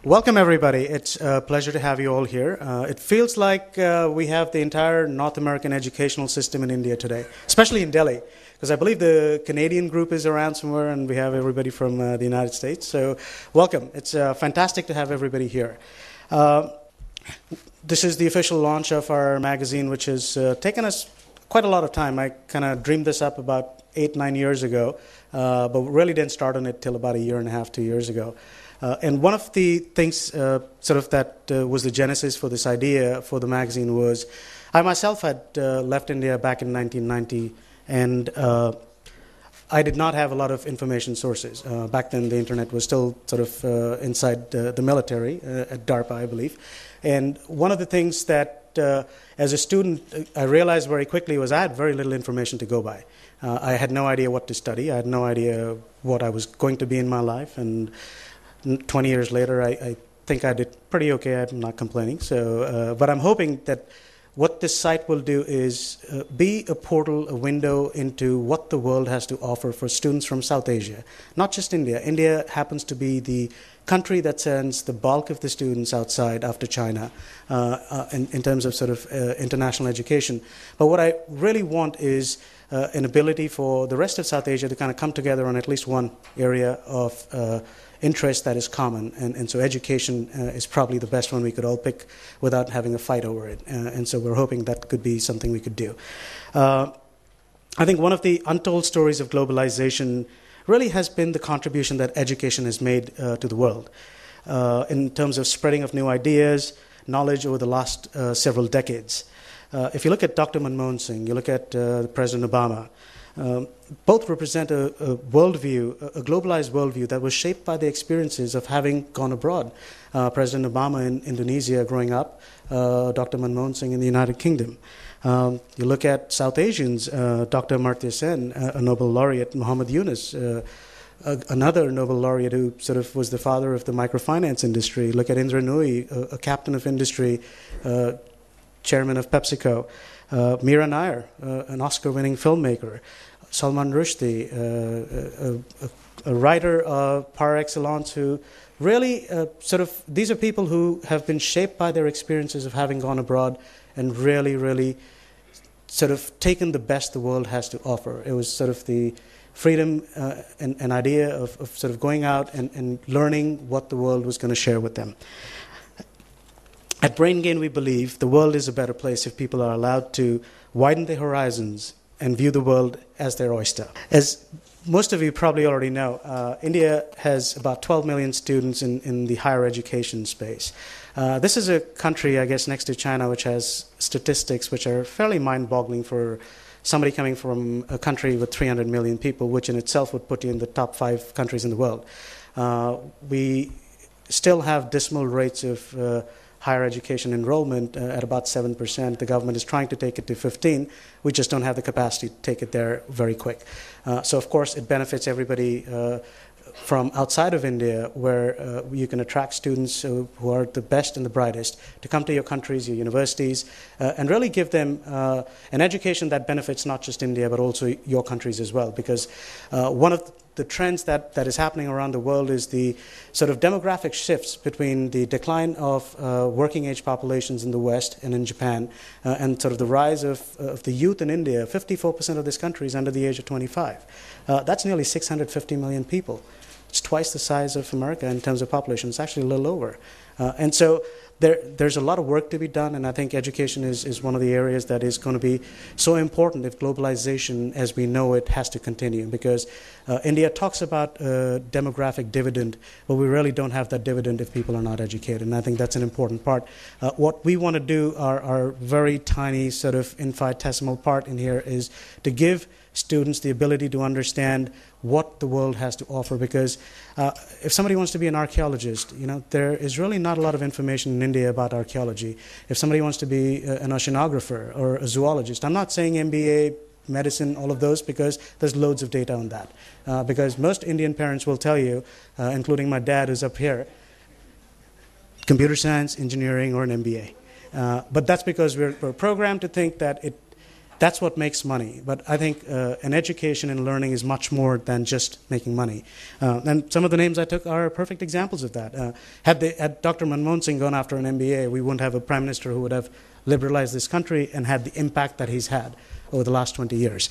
Welcome, everybody. It's a pleasure to have you all here. It feels like we have the entire North American educational system in India today, especially in Delhi, because I believe the Canadian group is around somewhere, and we have everybody from the United States. So welcome. It's fantastic to have everybody here. This is the official launch of our magazine, which has taken us quite a lot of time. I kind of dreamed this up about 8-9 years ago, but really didn't start on it till about a year and a half, 2 years ago. And one of the things that was the genesis for this idea for the magazine was I myself had left India back in 1990, and I did not have a lot of information sources. Back then, the internet was still sort of inside the military, at DARPA, I believe. And one of the things that, as a student, I realized very quickly was I had very little information to go by. I had no idea what to study. I had no idea what I was going to be in my life. And 20 years later, I think I did pretty okay. I'm not complaining. So, but I'm hoping that what this site will do is be a portal, a window into what the world has to offer for students from South Asia, not just India. India happens to be the country that sends the bulk of the students outside after China in terms of sort of international education. But what I really want is an ability for the rest of South Asia to kind of come together on at least one area of interest that is common, and so education is probably the best one we could all pick without having a fight over it, and so we're hoping that could be something we could do. I think one of the untold stories of globalization really has been the contribution that education has made to the world in terms of spreading of new ideas, knowledge over the last several decades. If you look at Dr. Manmohan Singh, you look at President Obama, both represent a worldview, a globalized worldview that was shaped by the experiences of having gone abroad. President Obama in Indonesia growing up, Dr. Manmohan Singh in the United Kingdom. You look at South Asians, Dr. Amartya Sen, a Nobel laureate, Muhammad Yunus, another Nobel laureate who sort of was the father of the microfinance industry. Look at Indra Nooyi, a captain of industry, chairman of PepsiCo. Meera Nair, an Oscar-winning filmmaker. Salman Rushdie, a writer par excellence, who really these are people who have been shaped by their experiences of having gone abroad and really, really sort of taken the best the world has to offer. It was sort of the freedom and idea of sort of going out and learning what the world was going to share with them. At BrainGain, we believe the world is a better place if people are allowed to widen their horizons and view the world as their oyster. As most of you probably already know, India has about 12 million students in the higher education space. This is a country, I guess, next to China, which has statistics which are fairly mind-boggling for somebody coming from a country with 300 million people, which in itself would put you in the top 5 countries in the world. We still have dismal rates of higher education enrollment at about 7%. The government is trying to take it to 15%. We just don't have the capacity to take it there very quick. So, of course, it benefits everybody from outside of India, where you can attract students who are the best and the brightest to come to your countries, your universities, and really give them an education that benefits not just India, but also your countries as well. Because one of the trends that is happening around the world is the sort of demographic shifts between the decline of working age populations in the West and in Japan, and sort of the rise of the youth in India. 54% of this country is under the age of 25. That's nearly 650 million people. It's twice the size of America in terms of population. It's actually a little over. And so there's a lot of work to be done, and I think education is one of the areas that is going to be so important if globalization as we know it has to continue, because India talks about demographic dividend, but we really don't have that dividend if people are not educated, and I think that's an important part. What we want to do, our very tiny sort of infinitesimal part in here, is to give students the ability to understand what the world has to offer, because if somebody wants to be an archaeologist, there is really not a lot of information in India about archaeology. If somebody wants to be an oceanographer or a zoologist, I'm not saying MBA, medicine, all of those, because there's loads of data on that. Because most Indian parents will tell you, including my dad who's up here, computer science, engineering, or an MBA. But that's because we're programmed to think that That's what makes money. But I think an education and learning is much more than just making money. And some of the names I took are perfect examples of that. Had Dr. Manmohan Singh gone after an MBA, we wouldn't have a prime minister who would have liberalized this country and had the impact that he's had over the last 20 years.